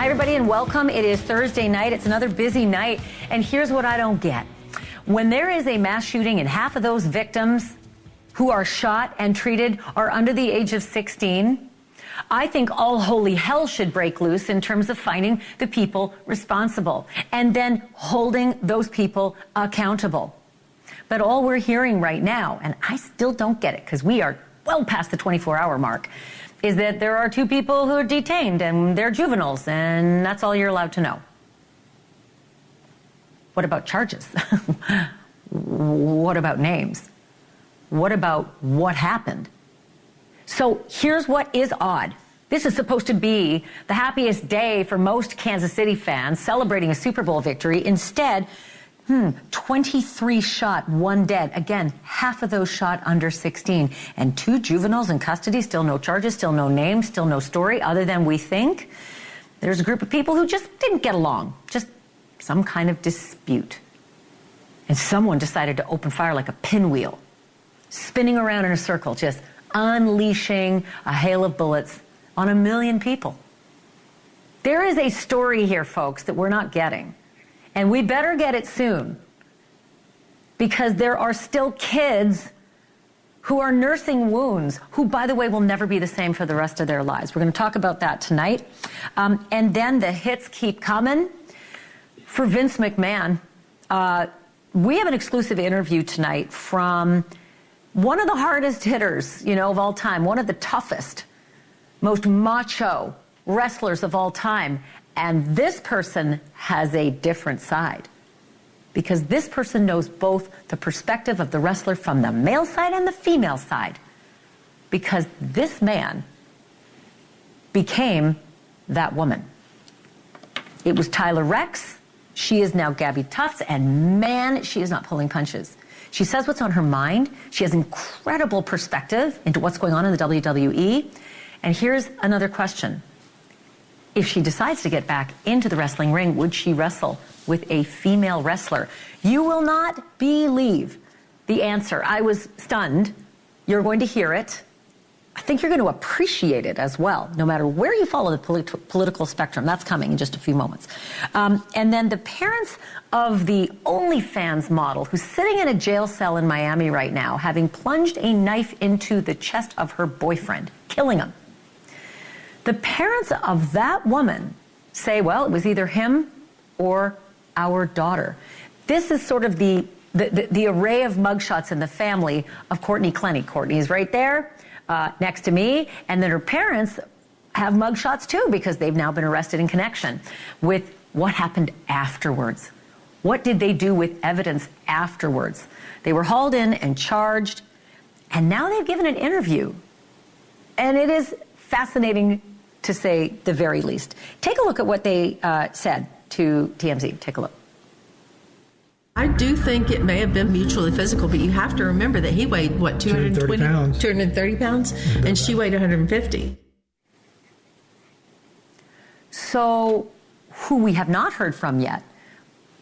Hi, everybody, and welcome. It is Thursday night. It's another busy night, and here's what I don't get. When there is a mass shooting and half of those victims who are shot and treated are under the age of 16, I think all holy hell should break loose in terms of finding the people responsible and then holding those people accountable. But all we're hearing right now, and I still don't get it because we are well past the 24-hour mark, is that there are 2 people who are detained and they're juveniles, and that's all you're allowed to know. What about charges? What about names? What about what happened? So here's what is odd. This is supposed to be the happiest day for most Kansas City fans, celebrating a Super Bowl victory. Instead, 23 shot, 1 dead. Again, half of those shot under 16. And 2 juveniles in custody, still no charges, still no names, still no story, other than we think there's a group of people who just didn't get along, just some kind of dispute. And someone decided to open fire like a pinwheel, spinning around in a circle, just unleashing a hail of bullets on 1 million people. There is a story here, folks, that we're not getting. And we better get it soon, because there are still kids who are nursing wounds, who, by the way, will never be the same for the rest of their lives. We're going to talk about that tonight. And then the hits keep coming. For Vince McMahon, we have an exclusive interview tonight from one of the hardest hitters, of all time, one of the toughest, most macho wrestlers of all time. And this person has a different side, because this person knows both the perspective of the wrestler from the male side and the female side, because this man became that woman. It was Tyler Rex. She is now Gabby Tufts, and man, she is not pulling punches. She says what's on her mind. She has incredible perspective into what's going on in the WWE. And here's another question. If she decides to get back into the wrestling ring, would she wrestle with a female wrestler? You will not believe the answer. I was stunned. You're going to hear it. I think you're going to appreciate it as well, no matter where you follow the political spectrum. That's coming in just a few moments. And then the parents of the OnlyFans model, who's sitting in a jail cell in Miami right now, having plunged a knife into the chest of her boyfriend, killing him. The parents of that woman say, well, it was either him or our daughter. This is sort of the array of mugshots in the family of Courtney Clenny. Courtney is right there next to me. And then her parents have mugshots too, because they've now been arrested in connection with what happened afterwards. What did they do with evidence afterwards? They were hauled in and charged, and now they've given an interview. And it is fascinating, to say the very least. Take a look at what they said to TMZ. Take a look. I do think it may have been mutually physical, but you have to remember that he weighed, 230 pounds? 230 pounds, and she weighed 150. So, who we have not heard from yet,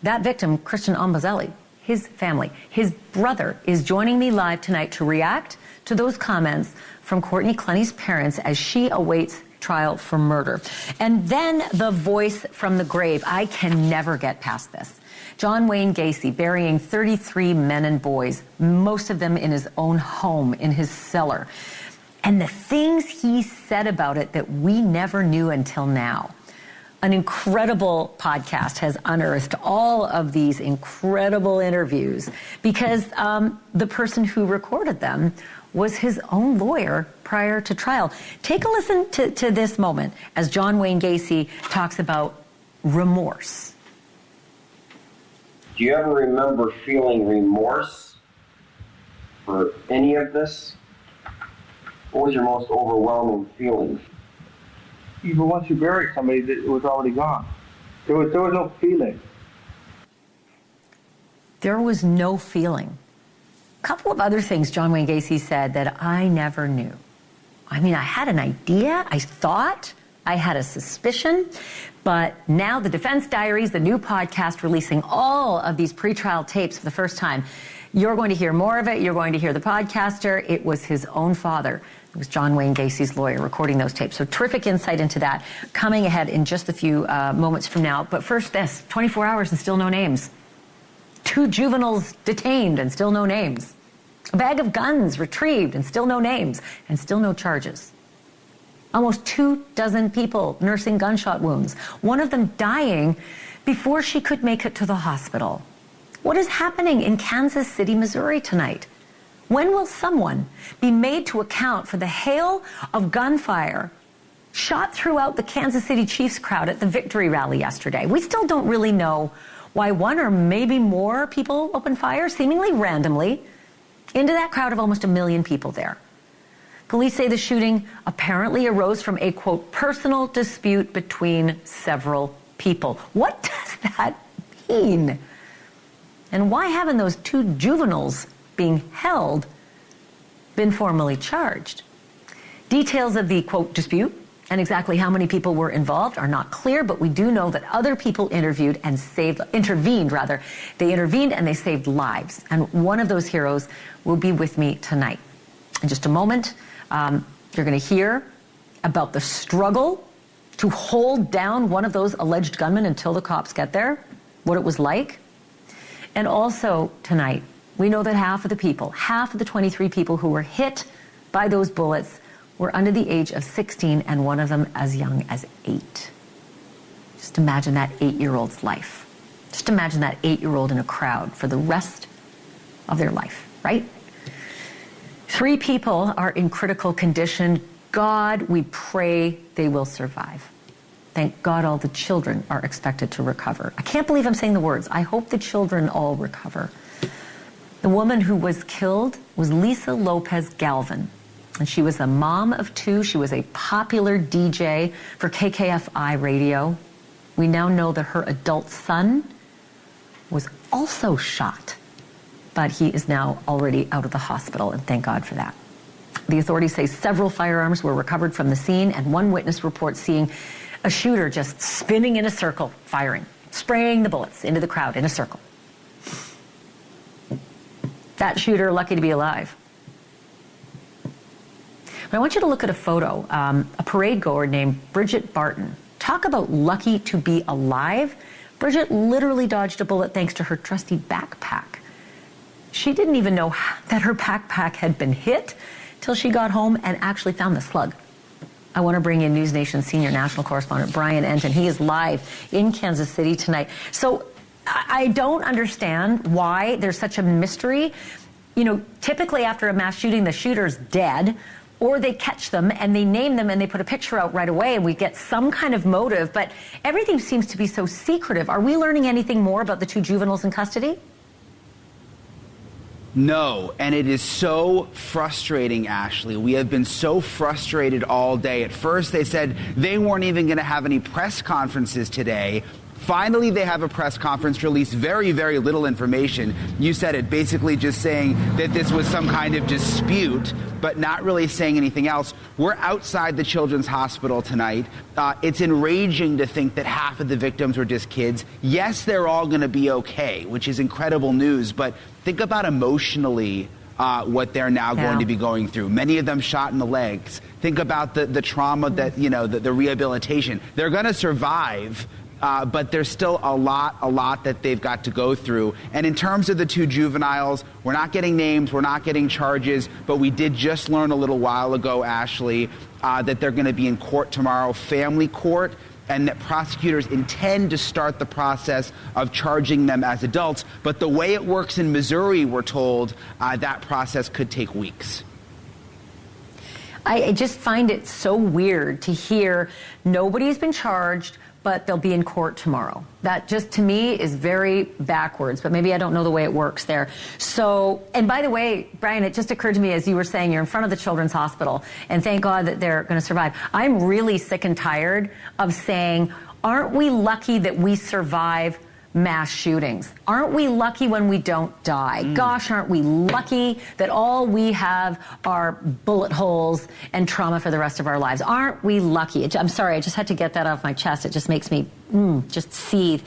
that victim, Christian Ambazelli, his family, his brother, is joining me live tonight to react to those comments from Courtney Clenny's parents as she awaits trial for murder. And then the voice from the grave. I can never get past this. John Wayne Gacy burying 33 men and boys, most of them in his own home, in his cellar. And the things he said about it that we never knew until now. An incredible podcast has unearthed all of these incredible interviews, because the person who recorded them was his own lawyer prior to trial. Take a listen to this moment as John Wayne Gacy talks about remorse. Do you ever remember feeling remorse for any of this? What was your most overwhelming feeling? Even once you buried somebody, it was already gone. There was no feeling. There was no feeling. A couple of other things John Wayne Gacy said that I never knew. I mean, I had an idea, I thought, I had a suspicion, but now the Defense Diaries, the new podcast releasing all of these pretrial tapes for the first time, You're going to hear more of it. You're going to hear the podcaster. It was his own father. It was John Wayne Gacy's lawyer recording those tapes. So terrific insight into that coming ahead in just a few moments from now. But first this, 24 hours and still no names. 2 juveniles detained and still no names. A bag of guns retrieved and still no names and still no charges. Almost 24 people nursing gunshot wounds, one of them dying before she could make it to the hospital. What is happening in Kansas City, Missouri tonight? When will someone be made to account for the hail of gunfire shot throughout the Kansas City Chiefs crowd at the victory rally yesterday? We still don't really know why one or maybe more people opened fire, seemingly randomly, into that crowd of almost 1 million people there. Police say the shooting apparently arose from a, quote, personal dispute between several people. What does that mean? And why haven't those 2 juveniles being held been formally charged? Details of the, quote, dispute and exactly how many people were involved are not clear, but we do know that other people intervened and saved and they saved lives. And one of those heroes will be with me tonight. In just a moment, you're going to hear about the struggle to hold down one of those alleged gunmen until the cops get there, what it was like. And also tonight, we know that half of the 23 people who were hit by those bullets were under the age of 16 and one of them as young as 8. Just imagine that 8-year-old's life. Just imagine that 8-year-old in a crowd for the rest of their life, right? 3 people are in critical condition. God, we pray they will survive. Thank God all the children are expected to recover. I can't believe I'm saying the words. I hope the children all recover. The woman who was killed was Lisa Lopez Galvin, and she was a mom of 2. She was a popular DJ for KKFI radio. We now know that her adult son was also shot, but he is now already out of the hospital, and thank God for that. The authorities say several firearms were recovered from the scene, and one witness reports seeing a shooter just spinning in a circle, firing, spraying the bullets into the crowd in a circle. That shooter lucky to be alive. But I want you to look at a photo, a parade goer named Bridget Barton. Talk about lucky to be alive. Bridget literally dodged a bullet thanks to her trusty backpack. She didn't even know that her backpack had been hit till she got home and actually found the slug. I want to bring in NewsNation senior national correspondent Brian Enton. He is live in Kansas City tonight. So I don't understand why there's such a mystery. You know, typically after a mass shooting, the shooter's dead, or they catch them and they name them and they put a picture out right away and we get some kind of motive, but everything seems to be so secretive. Are we learning anything more about the 2 juveniles in custody? No, and it is so frustrating, Ashleigh. We have been so frustrated all day. At first, they said they weren't even going to have any press conferences today. Finally, they have a press conference, released very, very little information. You said it, basically just saying that this was some kind of dispute, but not really saying anything else. We're outside the Children's Hospital tonight. It's enraging to think that half of the victims were just kids. Yes, they're all going to be okay, which is incredible news, but think about emotionally what they're now going to be going through. Many of them shot in the legs. Think about the trauma that, you know, the rehabilitation. They're going to survive. But there's still a lot that they've got to go through. And in terms of the 2 juveniles, we're not getting names, we're not getting charges, but we did just learn a little while ago, Ashleigh, that they're going to be in court tomorrow, family court, and that prosecutors intend to start the process of charging them as adults. But the way it works in Missouri, we're told, that process could take weeks. I just find it so weird to hear nobody's been charged, but they'll be in court tomorrow. That just, to me, is very backwards, but maybe I don't know the way it works there. So, and by the way, Brian, it just occurred to me as you were saying, you're in front of the Children's Hospital, and thank God that they're going to survive. I'm really sick and tired of saying, aren't we lucky that we survive mass shootings? Aren't we lucky when we don't die? Gosh, aren't we lucky that all we have are bullet holes and trauma for the rest of our lives? Aren't we lucky? I'm sorry, I just had to get that off my chest. It just makes me just seethe.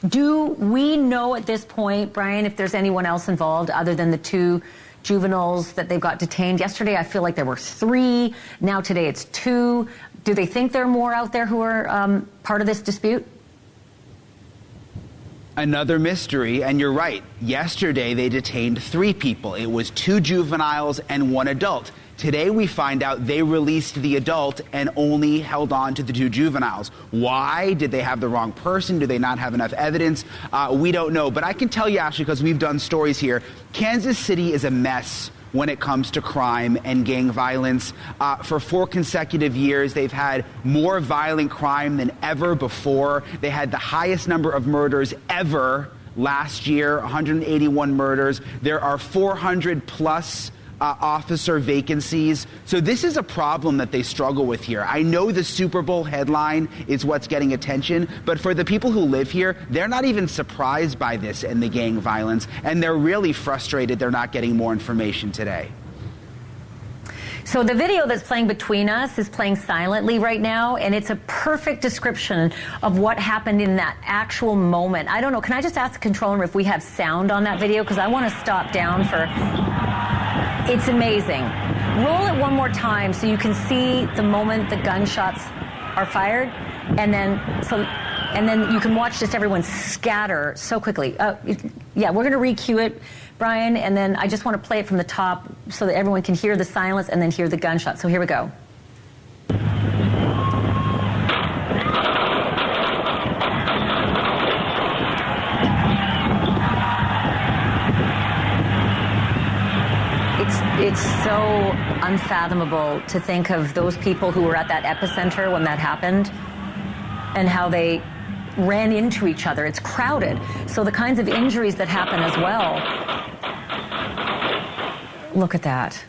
Do we know at this point, Brian, if there's anyone else involved other than the 2 juveniles that they've got detained? Yesterday, I feel like there were 3. Now today it's 2. Do they think there are more out there who are part of this dispute? Another mystery, and you're right. Yesterday, they detained 3 people. It was 2 juveniles and 1 adult. Today, we find out they released the adult and only held on to the 2 juveniles. Why? Did they have the wrong person? Do they not have enough evidence? We don't know. But I can tell you, Ashleigh, because we've done stories here, Kansas City is a mess when it comes to crime and gang violence. For 4 consecutive years, they've had more violent crime than ever before. They had the highest number of murders ever last year, 181 murders. There are 400 plus officer vacancies. So this is a problem that they struggle with here. I know the Super Bowl headline is what's getting attention, but for the people who live here, they're not even surprised by this and the gang violence, and they're really frustrated they're not getting more information today. So the video that's playing between us is playing silently right now, and it's a perfect description of what happened in that actual moment. I don't know, can I just ask the control room if we have sound on that video? Because I want to stop down for... It's amazing. Roll it one more time so you can see the moment the gunshots are fired, and then you can watch just everyone scatter so quickly. Yeah, we're going to re-cue it, Brian, and then I just want to play it from the top so that everyone can hear the silence and then hear the gunshot. So here we go. It's so unfathomable to think of those people who were at that epicenter when that happened and how they ran into each other. It's crowded. So the kinds of injuries that happen as well. Look at that.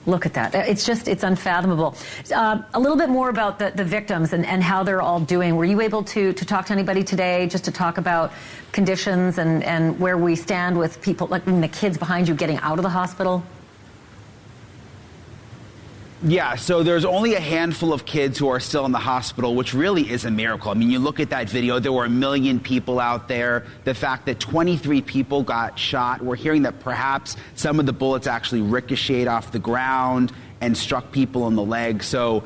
Look at that. It's unfathomable. A little bit more about the victims and how they're all doing. Were you able to talk to anybody today just to talk about conditions and where we stand with people, like the kids behind you getting out of the hospital? Yeah, so there's only a handful of kids who are still in the hospital, which really is a miracle. I mean, you look at that video, there were 1 million people out there. The fact that 23 people got shot, we're hearing that perhaps some of the bullets actually ricocheted off the ground and struck people in the leg. So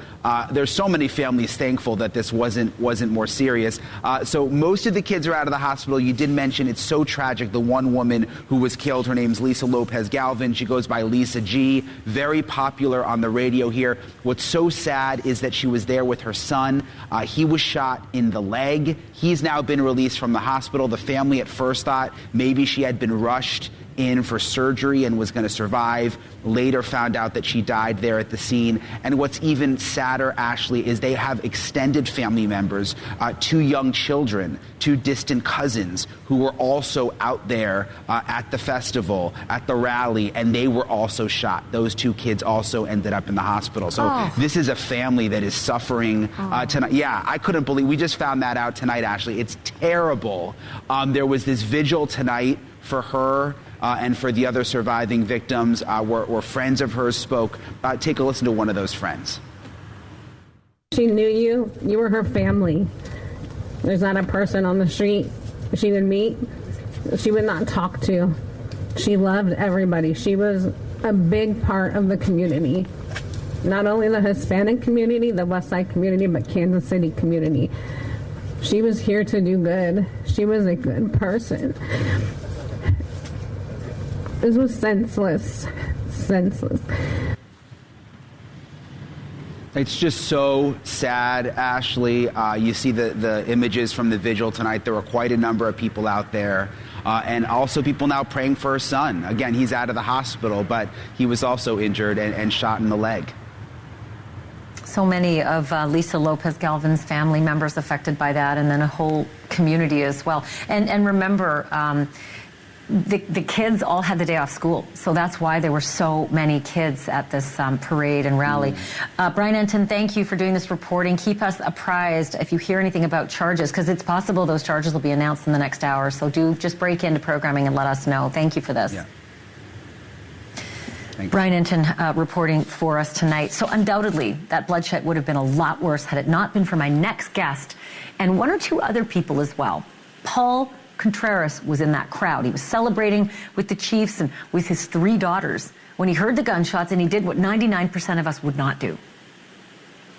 there's so many families thankful that this wasn't more serious. So most of the kids are out of the hospital. You did mention it's so tragic. The one woman who was killed, her name's Lisa Lopez Galvin. She goes by Lisa G. Very popular on the radio here. What's so sad is that she was there with her son. He was shot in the leg. He's now been released from the hospital. The family at first thought maybe she had been rushed in for surgery and was going to survive. Later found out that she died there at the scene. And what's even sadder, Ashleigh, is they have extended family members, 2 young children, 2 distant cousins who were also out there at the festival, at the rally, and they were also shot. Those 2 kids also ended up in the hospital. So this is a family that is suffering tonight. Yeah, I couldn't believe, we just found that out tonight, Ashleigh. It's terrible. There was this vigil tonight for her and for the other surviving victims where friends of hers spoke. Take a listen to one of those friends. She knew you. You were her family. There's not a person on the street she would meet she would not talk to. She loved everybody. She was a big part of the community. Not only the Hispanic community, the West Side community, but Kansas City community. She was here to do good. She was a good person. This was senseless. Senseless. It's just so sad, Ashleigh. You see the images from the vigil tonight. There were quite a number of people out there. And also people now praying for her son. Again, he's out of the hospital, but he was also injured and shot in the leg. So many of Lisa Lopez Galvin's family members affected by that, and then a whole community as well. And remember, the kids all had the day off school, so that's why there were so many kids at this parade and rally. Brian Enton, thank you for doing this reporting. Keep us apprised if you hear anything about charges, because it's possible those charges will be announced in the next hour, so do just break into programming and let us know. Thank you for this. Yeah. Brian Enton reporting for us tonight. So undoubtedly, that bloodshed would have been a lot worse had it not been for my next guest and one or two other people as well. Paul Contreras was in that crowd. He was celebrating with the Chiefs and with his 3 daughters when he heard the gunshots, and he did what 99% of us would not do.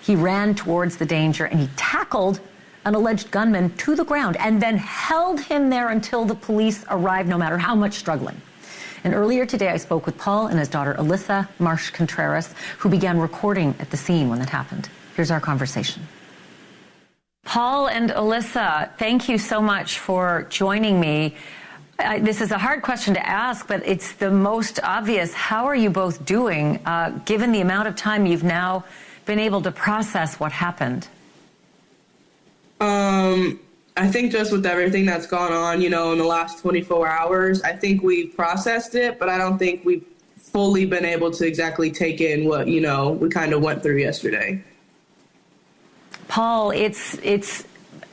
He ran towards the danger and he tackled an alleged gunman to the ground and then held him there until the police arrived, no matter how much struggling. And earlier today, I spoke with Paul and his daughter, Alyssa Marsh Contreras, who began recording at the scene when that happened. Here's our conversation. Paul and Alyssa, thank you so much for joining me. This is a hard question to ask, but it's the most obvious. How are you both doing, given the amount of time you've now been able to process what happened? I think just with everything that's gone on, in the last 24 hours, I think we've processed it, but I don't think we've fully been able to exactly take in what, we kind of went through yesterday. Paul, it's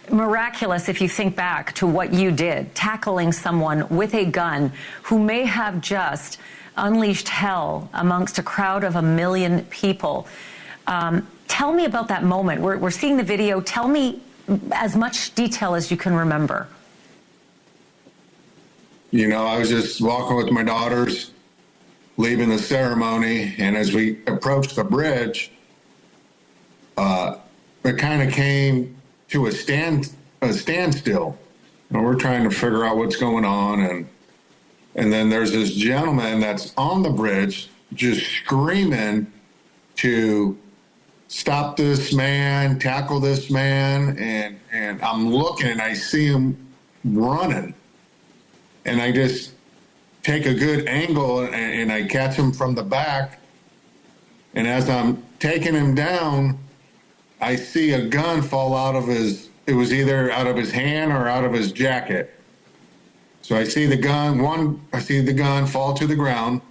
miraculous if you think back to what you did, tackling someone with a gun who may have just unleashed hell amongst a crowd of 1 million people. Tell me about that moment. We're seeing the video. Tell me as much detail as you can remember. I was just walking with my daughters, leaving the ceremony, and as we approached the bridge, it kind of came to a standstill. We're trying to figure out what's going on, and then there's this gentleman that's on the bridge just screaming to stop this man, tackle this man, and I'm looking and I see him running, and I just take a good angle and I catch him from the back, and as I'm taking him down, I see a gun fall out of it was either out of his hand or out of his jacket. So I see the gun fall to the ground,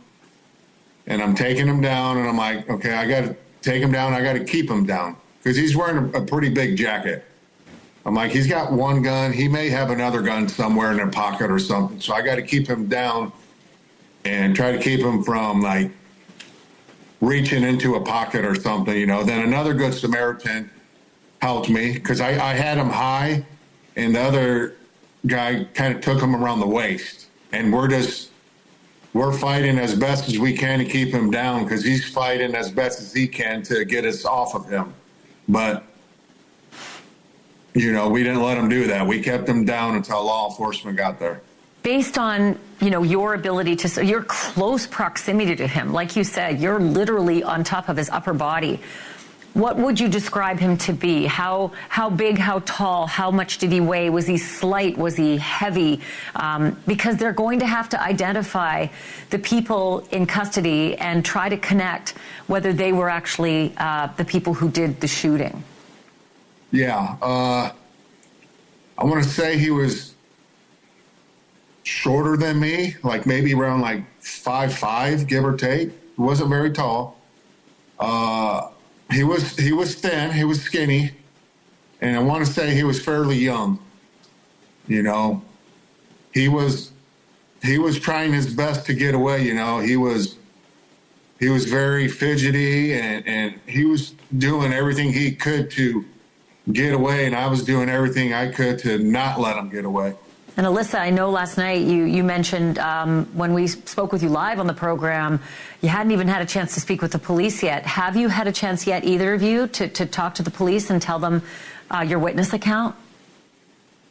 and I'm taking him down, and I'm like, okay, I got to take him down. I got to keep him down because he's wearing a pretty big jacket. I'm like, he's got one gun. He may have another gun somewhere in a pocket or something. So I got to keep him down and try to keep him from reaching into a pocket or something, Then another good Samaritan helped me because I had him high, and the other guy kind of took him around the waist, and we're fighting as best as we can to keep him down because he's fighting as best as he can to get us off of him. But, we didn't let him do that. We kept him down until law enforcement got there. Based on, your ability your close proximity to him, like you said, you're literally on top of his upper body. What would you describe him to be? How big, how tall, how much did he weigh? Was he slight? Was he heavy? Because they're going to have to identify the people in custody and try to connect whether they were actually the people who did the shooting. Yeah. I want to say he was shorter than me, like maybe around 5'5", give or take. He wasn't very tall. He was thin, he was skinny, and I want to say he was fairly young. He was trying his best to get away. He was very fidgety, and he was doing everything he could to get away, and I was doing everything I could to not let him get away. And Alyssa, I know last night you mentioned when we spoke with you live on the program, you hadn't even had a chance to speak with the police yet. Have you had a chance yet, either of you, to talk to the police and tell them your witness account?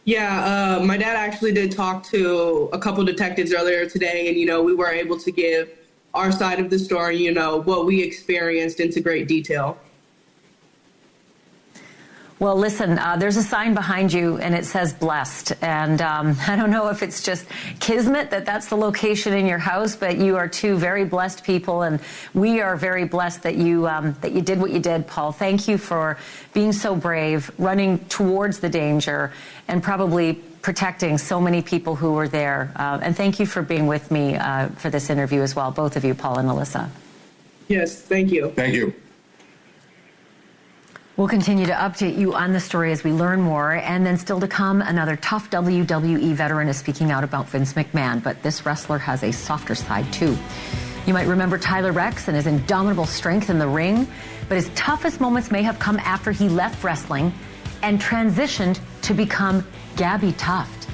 Yeah, my dad actually did talk to a couple detectives earlier today, and, we were able to give our side of the story, what we experienced into great detail. Well, listen, there's a sign behind you, and it says blessed. And I don't know if it's just kismet that's the location in your house, but you are two very blessed people, and we are very blessed that you did what you did, Paul. Thank you for being so brave, running towards the danger, and probably protecting so many people who were there. And thank you for being with me for this interview as well, both of you, Paul and Alyssa. Yes, thank you. Thank you. We'll continue to update you on the story as we learn more. And then still to come, another tough WWE veteran is speaking out about Vince McMahon. But this wrestler has a softer side, too. You might remember Tyler Rex and his indomitable strength in the ring. But his toughest moments may have come after he left wrestling and transitioned to become Gabby Tuft.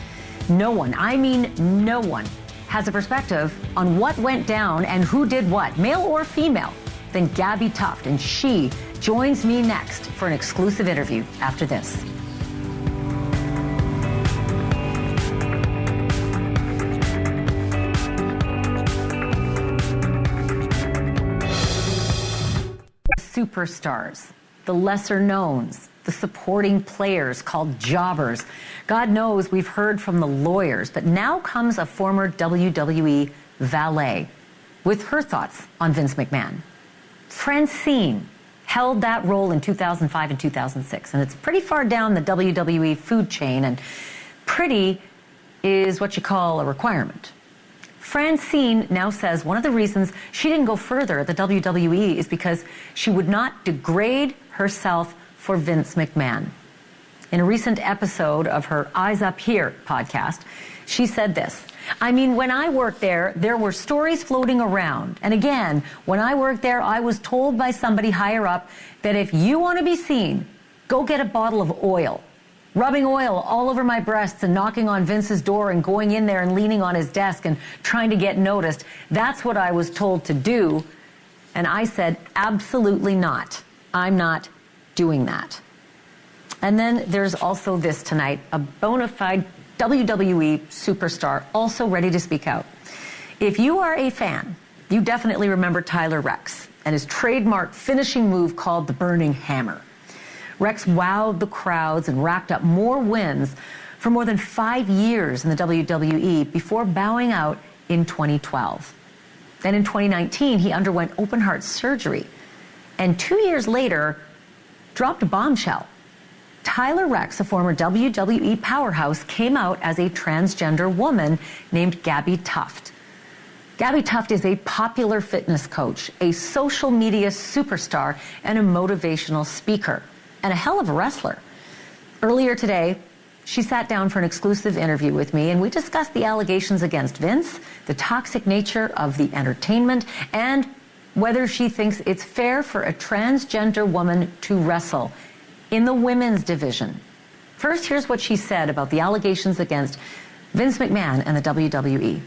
No one, I mean no one, has a perspective on what went down and who did what, male or female, than Gabby Tuft. And she joins me next for an exclusive interview after this. Superstars, the lesser knowns, the supporting players called jobbers. God knows we've heard from the lawyers, but now comes a former WWE valet with her thoughts on Vince McMahon. Francine held that role in 2005 and 2006, and it's pretty far down the WWE food chain, and pretty is what you call a requirement. Francine now says one of the reasons she didn't go further at the WWE is because she would not degrade herself for Vince McMahon. In a recent episode of her Eyes Up Here podcast, she said this: I mean, when I worked there were stories floating around. And again, when I worked there, I was told by somebody higher up that if you want to be seen, go get a bottle of oil. Rubbing oil all over my breasts and knocking on Vince's door and going in there and leaning on his desk and trying to get noticed. That's what I was told to do. And I said, absolutely not. I'm not doing that. And then there's also this tonight, a bona fide WWE superstar, also ready to speak out. If you are a fan, you definitely remember Tyler Rex and his trademark finishing move called the Burning Hammer. Rex wowed the crowds and racked up more wins for more than 5 years in the WWE before bowing out in 2012. Then in 2019, he underwent open heart surgery, and 2 years later, dropped a bombshell. Tyler Rex, a former WWE powerhouse, came out as a transgender woman named Gabby Tuft. Gabby Tuft is a popular fitness coach, a social media superstar, and a motivational speaker, and a hell of a wrestler. Earlier today, she sat down for an exclusive interview with me, and we discussed the allegations against Vince, the toxic nature of the entertainment, and whether she thinks it's fair for a transgender woman to wrestle in the women's division. First, here's what she said about the allegations against Vince McMahon and the WWE.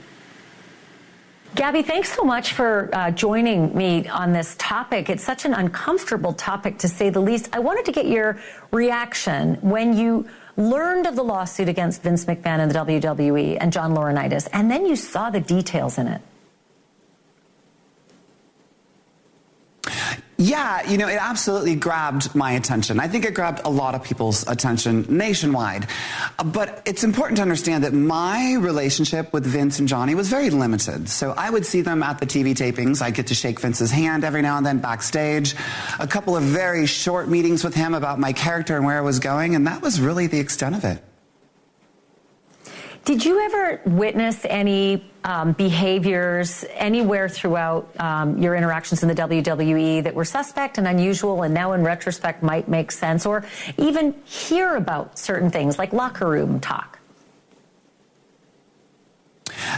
Gabby, thanks so much for joining me on this topic. It's such an uncomfortable topic, to say the least. I wanted to get your reaction when you learned of the lawsuit against Vince McMahon and the WWE and John Laurinaitis, and then you saw the details in it. Yeah, you know, it absolutely grabbed my attention. I think it grabbed a lot of people's attention nationwide. But it's important to understand that my relationship with Vince and Johnny was very limited. So I would see them at the TV tapings. I'd get to shake Vince's hand every now and then backstage. A couple of very short meetings with him about my character and where I was going, and that was really the extent of it. Did you ever witness any behaviors anywhere throughout your interactions in the WWE that were suspect and unusual and now in retrospect might make sense, or even hear about certain things like locker room talk?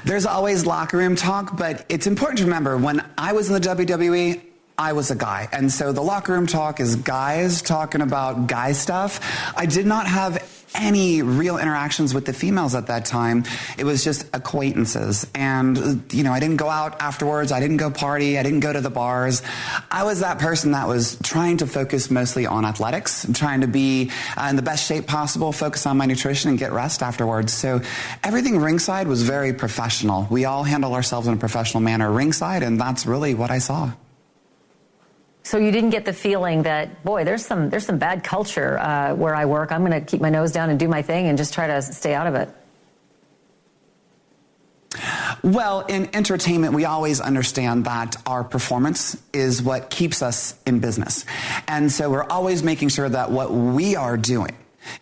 There's always locker room talk, but it's important to remember when I was in the WWE, I was a guy. And so the locker room talk is guys talking about guy stuff. I did not have any real interactions with the females at that time. It was just acquaintances. And, you know, I didn't go out afterwards. I didn't go party. I didn't go to the bars. I was that person that was trying to focus mostly on athletics, trying to be in the best shape possible, focus on my nutrition and get rest afterwards. So everything ringside was very professional. We all handle ourselves in a professional manner ringside, and that's really what I saw. So you didn't get the feeling that, boy, there's some bad culture where I work. I'm going to keep my nose down and do my thing and just try to stay out of it. Well, in entertainment, we always understand that our performance is what keeps us in business. And so we're always making sure that what we are doing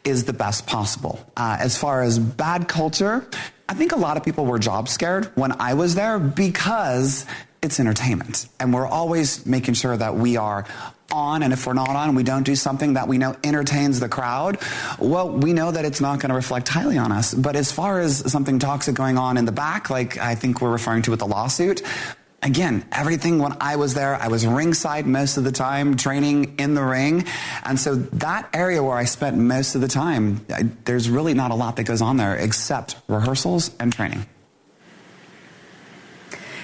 is the best possible. As far as bad culture, I think a lot of people were job scared when I was there because it's entertainment. And we're always making sure that we are on, and if we're not on, we don't do something that we know entertains the crowd, well, we know that it's not going to reflect highly on us. But as far as something toxic going on in the back, like I think we're referring to with the lawsuit, again, everything when I was there, I was ringside most of the time, training in the ring. And so that area where I spent most of the time, there's really not a lot that goes on there except rehearsals and training.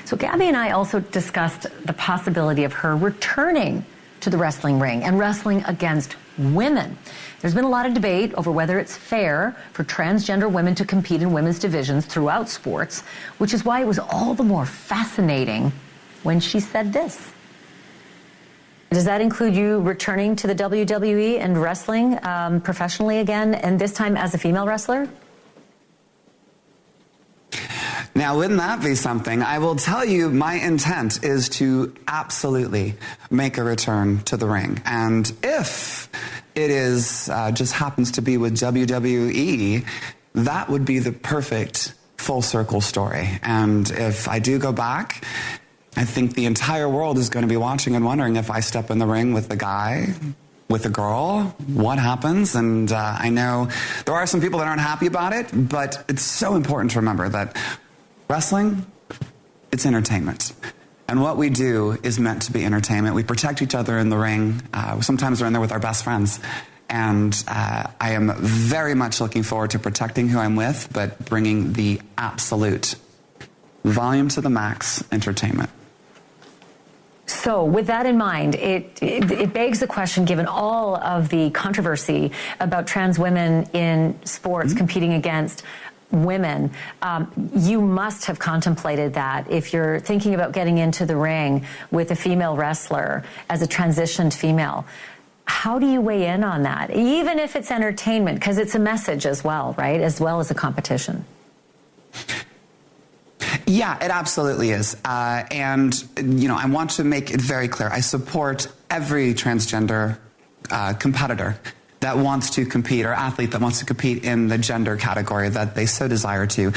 So Gabby and I also discussed the possibility of her returning to the wrestling ring and wrestling against women. There's been a lot of debate over whether it's fair for transgender women to compete in women's divisions throughout sports, which is why it was all the more fascinating when she said this. Does that include you returning to the WWE and wrestling professionally again, and this time as a female wrestler? Now, wouldn't that be something? I will tell you, my intent is to absolutely make a return to the ring. And if it is just happens to be with WWE, that would be the perfect full circle story. And if I do go back, I think the entire world is going to be watching and wondering if I step in the ring with a guy, with a girl, what happens? And I know there are some people that aren't happy about it, but it's so important to remember that wrestling, it's entertainment. And what we do is meant to be entertainment. We protect each other in the ring. Sometimes we're in there with our best friends. And I am very much looking forward to protecting who I'm with, but bringing the absolute volume to the max entertainment. So with that in mind, it begs the question, given all of the controversy about trans women in sports competing against women, you must have contemplated that if you're thinking about getting into the ring with a female wrestler as a transitioned female. How do you weigh in on that? Even if it's entertainment, because it's a message as well, right? As well as a competition. Yeah, it absolutely is. And, you know, I want to make it very clear. I support every transgender competitor that wants to compete, or athlete that wants to compete in the gender category that they so desire to.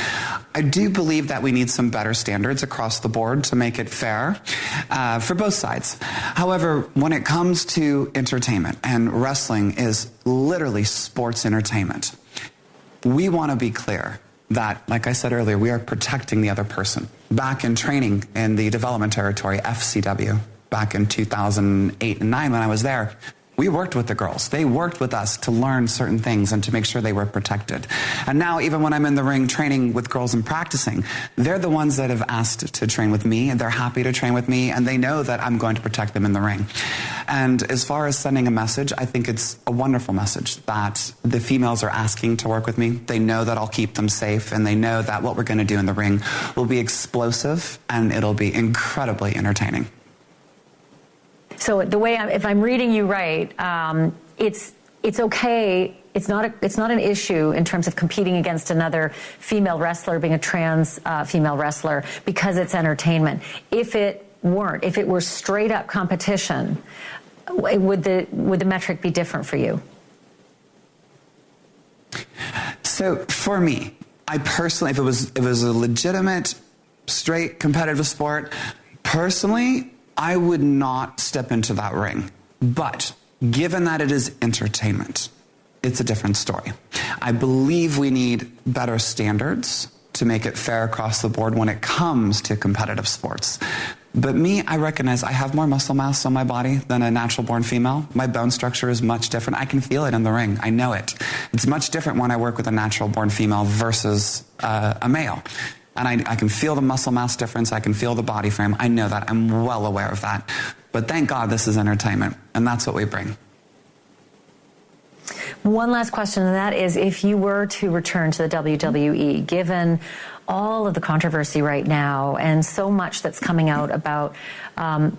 I do believe that we need some better standards across the board to make it fair for both sides. However, when it comes to entertainment, and wrestling is literally sports entertainment, we want to be clear that, like I said earlier, we are protecting the other person. Back in training in the development territory, FCW, back in 2008 and 9 when I was there, we worked with the girls. They worked with us to learn certain things and to make sure they were protected. And now, even when I'm in the ring training with girls and practicing, they're the ones that have asked to train with me, and they're happy to train with me, and they know that I'm going to protect them in the ring. And as far as sending a message, I think it's a wonderful message that the females are asking to work with me. They know that I'll keep them safe, and they know that what we're going to do in the ring will be explosive, and it'll be incredibly entertaining. So the way if I'm reading you right, it's okay. It's not an issue in terms of competing against another female wrestler, being a trans female wrestler, because it's entertainment. If it were straight up competition, would the metric be different for you? So for me, I personally, if it was a legitimate, straight competitive sport, personally, I would not step into that ring. But given that it is entertainment, it's a different story. I believe we need better standards to make it fair across the board when it comes to competitive sports. But me, I recognize I have more muscle mass on my body than a natural-born female. My bone structure is much different. I can feel it in the ring. I know it. It's much different when I work with a natural-born female versus a male. And I can feel the muscle mass difference. I can feel the body frame. I know that. I'm well aware of that. But thank God this is entertainment, and that's what we bring. One last question, and that is, if you were to return to the WWE, given all of the controversy right now and so much that's coming out about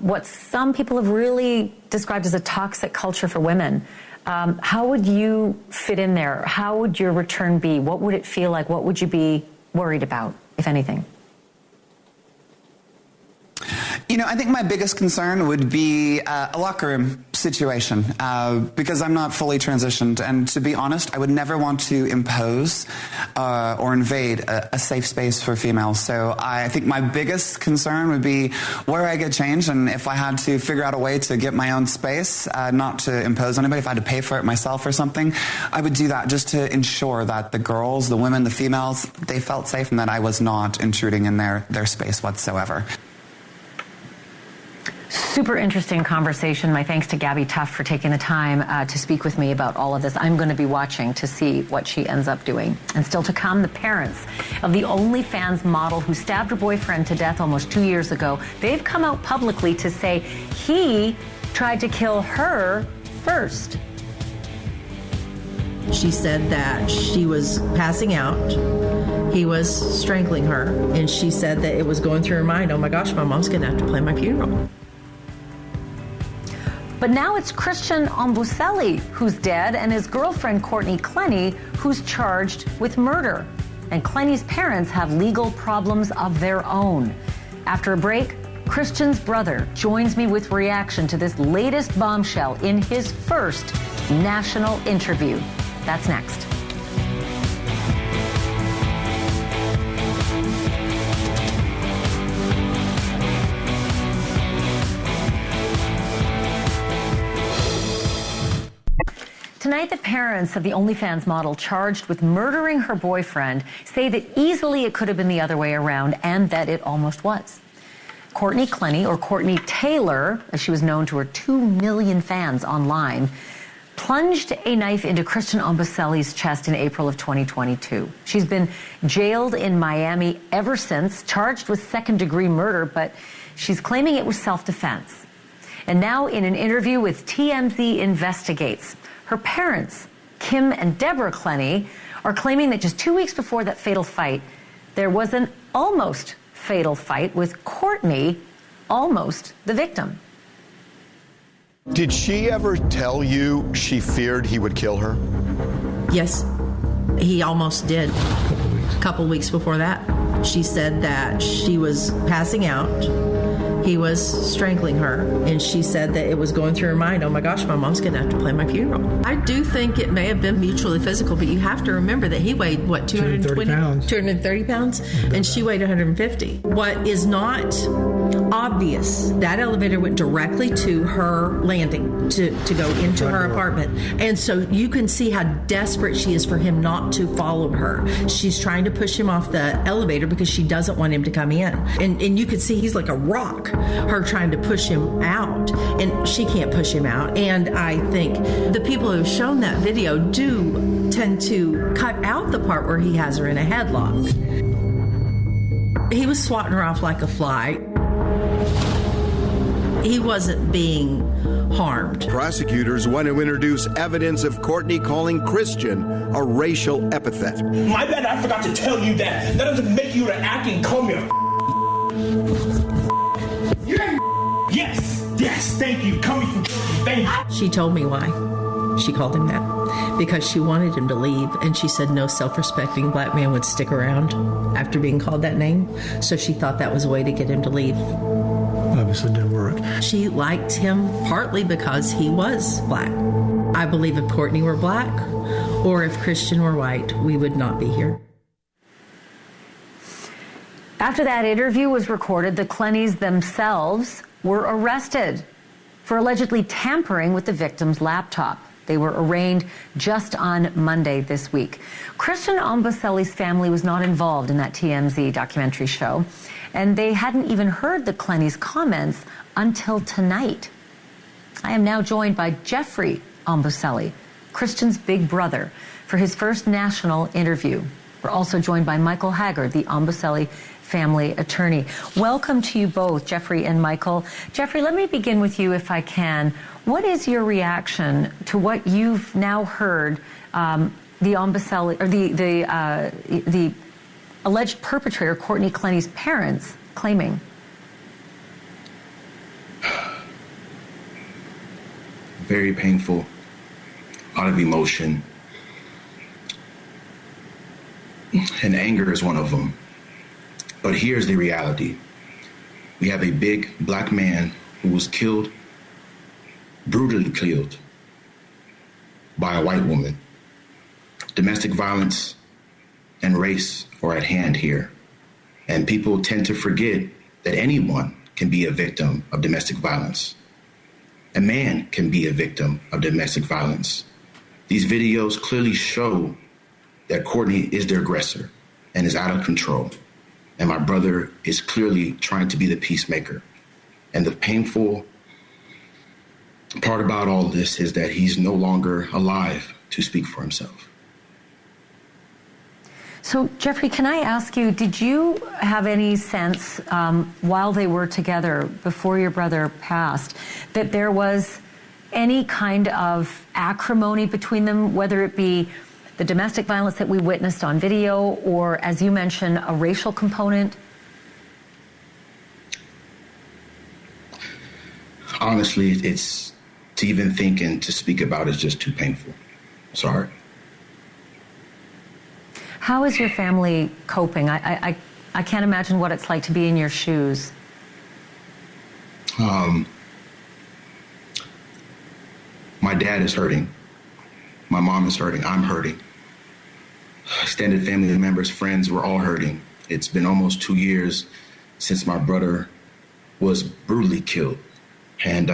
what some people have really described as a toxic culture for women, how would you fit in there? How would your return be? What would it feel like? What would you be worried about, if anything? You know, I think my biggest concern would be a locker room situation because I'm not fully transitioned. And to be honest, I would never want to impose or invade a safe space for females. So I think my biggest concern would be where I get changed. And if I had to figure out a way to get my own space, not to impose on anybody, if I had to pay for it myself or something, I would do that just to ensure that the girls, the women, the females, they felt safe and that I was not intruding in their space whatsoever. Super interesting conversation. My thanks to Gabby Tuff for taking the time to speak with me about all of this. I'm going to be watching to see what she ends up doing. And still to come, the parents of the OnlyFans model who stabbed her boyfriend to death almost 2 years ago, they've come out publicly to say he tried to kill her first. She said that she was passing out. He was strangling her. And she said that it was going through her mind, oh my gosh, my mom's going to have to plan my funeral. But now it's Christian Omboselli who's dead and his girlfriend Courtney Clenny who's charged with murder. And Clenny's parents have legal problems of their own. After a break, Christian's brother joins me with reaction to this latest bombshell in his first national interview. That's next. Tonight, the parents of the OnlyFans model charged with murdering her boyfriend say that easily it could have been the other way around and that it almost was. Courtney Clenny, or Courtney Taylor, as she was known to her 2 million fans online, plunged a knife into Christian Omboselli's chest in April of 2022. She's been jailed in Miami ever since, charged with second-degree murder, but she's claiming it was self-defense. And now in an interview with TMZ Investigates, her parents, Kim and Deborah Clenny, are claiming that just 2 weeks before that fatal fight, there was an almost fatal fight with Courtney, almost the victim. Did she ever tell you she feared he would kill her? Yes, he almost did. A couple weeks before that, she said that she was passing out. He was strangling her, and she said that it was going through her mind, oh my gosh, my mom's going to have to plan my funeral. I do think it may have been mutually physical, but you have to remember that he weighed, what, 230 pounds? And she weighed 150. What is not obvious, that elevator went directly to her landing to go into her apartment. And so you can see how desperate she is for him not to follow her. She's trying to push him off the elevator because she doesn't want him to come in. And you can see he's like a rock, her trying to push him out, and she can't push him out. And I think the people who have shown that video do tend to cut out the part where he has her in a headlock. He was swatting her off like a fly. He wasn't being harmed. Prosecutors want to introduce evidence of Courtney calling Christian a racial epithet. My bad, I forgot to tell you that. That doesn't make you to act and call me a Yes, thank you. Coming from thank you. She told me why she called him that. Because she wanted him to leave, and she said no self-respecting black man would stick around after being called that name. So she thought that was a way to get him to leave. Obviously didn't work. She liked him partly because he was black. I believe if Courtney were black or if Christian were white, we would not be here. After that interview was recorded, the Clennys themselves were arrested for allegedly tampering with the victim's laptop. They were arraigned just on Monday this week. Christian Omboselli's family was not involved in that TMZ documentary show, and they hadn't even heard the Clennys' comments until tonight. I am now joined by Jeffrey Omboselli, Christian's big brother, for his first national interview. We're also joined by Michael Haggard, the Omboselli family attorney. Welcome to you both, Jeffrey and Michael. Jeffrey, let me begin with you if I can. What is your reaction to what you've now heard the Omboselli, or the alleged perpetrator, Courtney Clenny's parents, claiming? Very painful, a lot of emotion, and anger is one of them. But here's the reality. We have a big black man who was killed, brutally killed, by a white woman. Domestic violence and race are at hand here. And people tend to forget that anyone can be a victim of domestic violence. A man can be a victim of domestic violence. These videos clearly show that Courtney is the aggressor and is out of control. And my brother is clearly trying to be the peacemaker. And the painful part about all this is that he's no longer alive to speak for himself. So, Jeffrey, can I ask you, did you have any sense while they were together, before your brother passed, that there was any kind of acrimony between them, whether it be the domestic violence that we witnessed on video or, as you mentioned, a racial component? Honestly, it's to even think and to speak about is just too painful. Sorry. How is your family coping? I can't imagine what it's like to be in your shoes. My dad is hurting. My mom is hurting. I'm hurting. Extended family members, friends, we're all hurting. It's been almost 2 years since my brother was brutally killed. And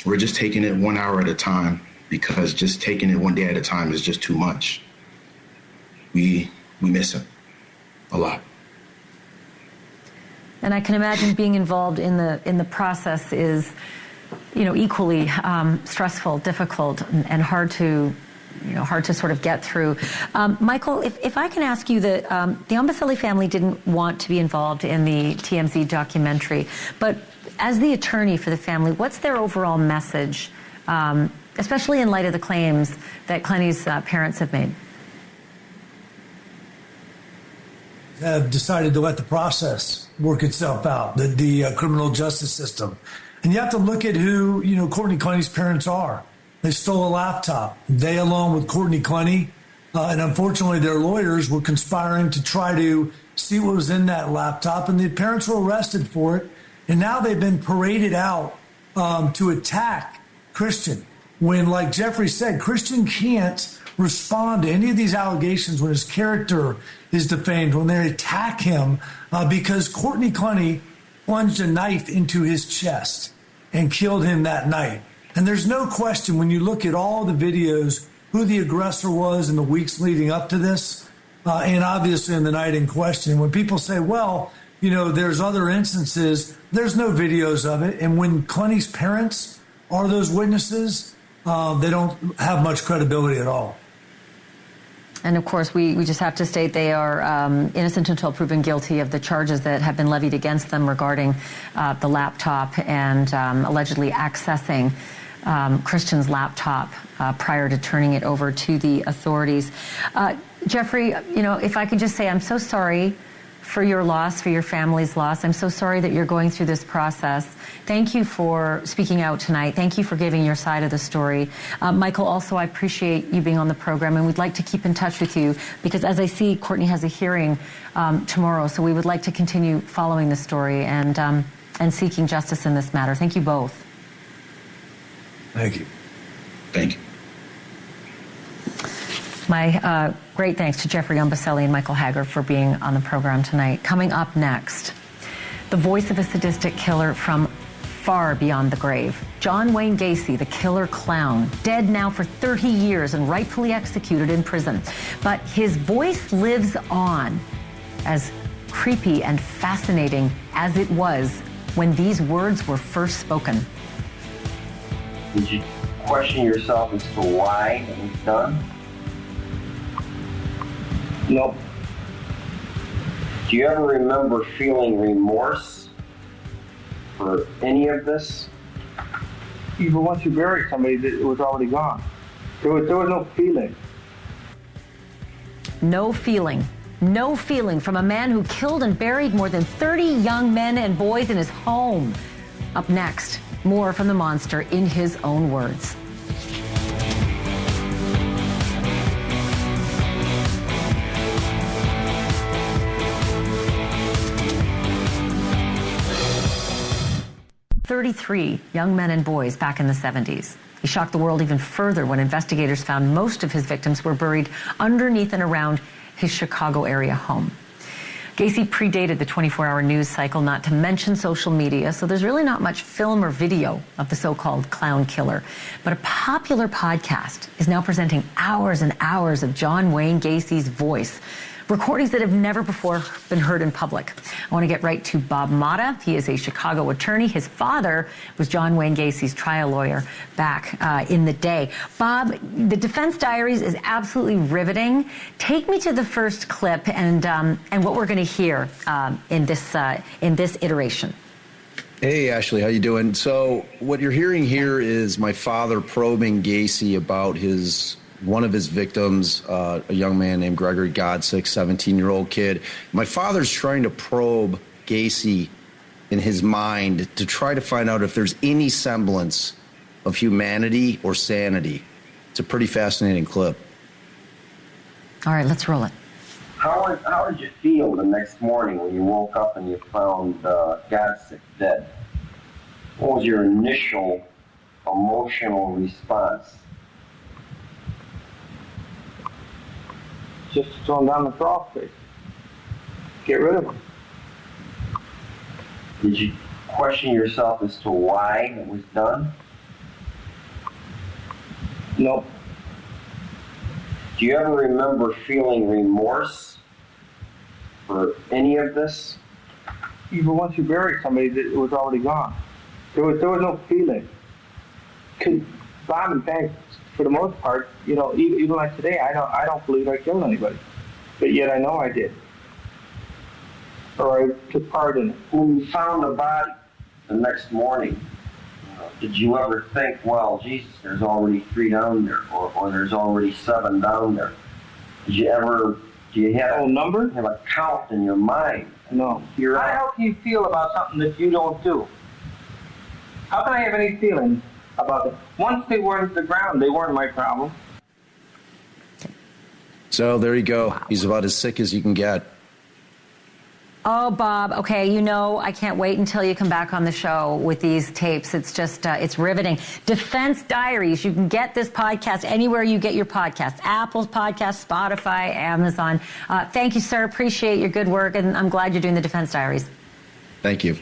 we're just taking it 1 hour at a time, because just taking it one day at a time is just too much. We miss him a lot. And I can imagine being involved in the process is, equally stressful, difficult, and hard to sort of get through. Michael, if I can ask you, the Omboselli family didn't want to be involved in the TMZ documentary, but as the attorney for the family, what's their overall message, especially in light of the claims that Clenny's parents have made? Have decided to let the process work itself out, the criminal justice system. And you have to look at who, Courtney Clenny's parents are. They stole a laptop. They, along with Courtney Clenny, and unfortunately their lawyers, were conspiring to try to see what was in that laptop, and the parents were arrested for it. And now they've been paraded out to attack Christian. When, like Jeffrey said, Christian can't respond to any of these allegations when his character is defamed, when they attack him, because Courtney Clenny plunged a knife into his chest and killed him that night. And there's no question, when you look at all the videos, who the aggressor was in the weeks leading up to this, and obviously in the night in question. When people say, well, there's other instances, there's no videos of it. And when Clenny's parents are those witnesses, they don't have much credibility at all. And of course, we just have to state they are innocent until proven guilty of the charges that have been levied against them regarding the laptop and allegedly accessing Christian's laptop prior to turning it over to the authorities. Jeffrey, if I could just say, I'm so sorry for your loss, for your family's loss. I'm so sorry that you're going through this process. Thank you for speaking out tonight. Thank you for giving your side of the story. Michael, also, I appreciate you being on the program, and we'd like to keep in touch with you because, as I see, Courtney has a hearing tomorrow, so we would like to continue following the story and seeking justice in this matter. Thank you both. Thank you. Thank you. My great thanks to Jeffrey Omboselli and Michael Hager for being on the program tonight. Coming up next, the voice of a sadistic killer from far beyond the grave. John Wayne Gacy, the killer clown, dead now for 30 years and rightfully executed in prison. But his voice lives on, as creepy and fascinating as it was when these words were first spoken. Did you question yourself as to why it was done? Nope. Do you ever remember feeling remorse for any of this? Even once you buried somebody, it was already gone. There was no feeling. No feeling. No feeling from a man who killed and buried more than 30 young men and boys in his home. Up next, more from the monster in his own words. "33 young men and boys back in the 70s. He shocked the world even further when investigators found most of his victims were buried underneath and around his Chicago area home. Gacy predated the 24-hour news cycle, not to mention social media, so there's really not much film or video of the so-called clown killer. But a popular podcast is now presenting hours and hours of John Wayne Gacy's voice, recordings that have never before been heard in public. I want to get right to Bob Motta. He is a Chicago attorney. His father was John Wayne Gacy's trial lawyer back in the day. Bob, the defense diaries is absolutely riveting. Take me to the first clip and what we're going to hear in this iteration. Hey, Ashleigh, how you doing? So what you're hearing here is my father probing Gacy about one of his victims, a young man named Gregory Godsick, 17-year-old kid. My father's trying to probe Gacy in his mind to try to find out if there's any semblance of humanity or sanity. It's a pretty fascinating clip. All right, let's roll it. How did you feel the next morning when you woke up and you found Godsick dead? What was your initial emotional response? Just throw him down the crawl space. Get rid of him. Did you question yourself as to why it was done? No. Do you ever remember feeling remorse for any of this? Even once you buried somebody, it was already gone. There was no feeling. Bob and Hank, for the most part, even like today, I don't believe I killed anybody, but yet I know I did, or I took part in it. When you found the body the next morning, did you ever think, well, Jesus, there's already 3 down there, or there's already 7 down there? Do you have a number? Have a count in your mind? No. How can you feel about something that you don't do? How can I have any feeling about it? Once they were in the ground, they weren't my problem. So there you go. Wow. He's about as sick as you can get. Oh, Bob, okay, I can't wait until you come back on the show with these tapes. It's just, it's riveting. Defense Diaries. You can get this podcast anywhere you get your podcasts. Apple's podcast, Spotify, Amazon. Thank you, sir. Appreciate your good work, and I'm glad you're doing the Defense Diaries. Thank you.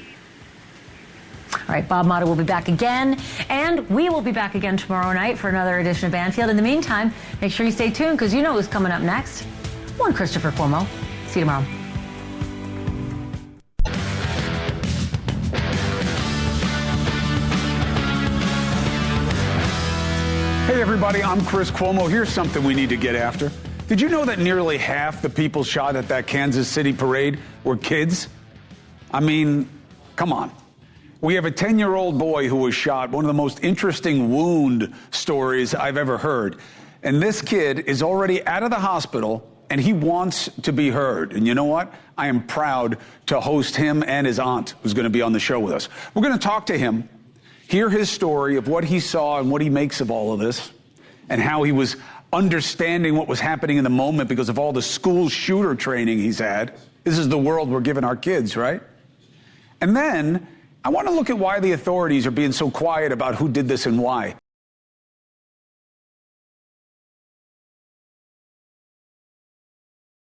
All right, Bob Motta will be back again, and we will be back again tomorrow night for another edition of Banfield. In the meantime, make sure you stay tuned, because you know who's coming up next. One Christopher Cuomo. See you tomorrow. Hey everybody, I'm Chris Cuomo. Here's something we need to get after. Did you know that nearly half the people shot at that Kansas City parade were kids? I mean, come on. We have a 10-year-old boy who was shot, one of the most interesting wound stories I've ever heard. And this kid is already out of the hospital, and he wants to be heard. And you know what? I am proud to host him and his aunt, who's going to be on the show with us. We're going to talk to him, hear his story of what he saw and what he makes of all of this, and how he was understanding what was happening in the moment because of all the school shooter training he's had. This is the world we're giving our kids, right? And then I want to look at why the authorities are being so quiet about who did this and why.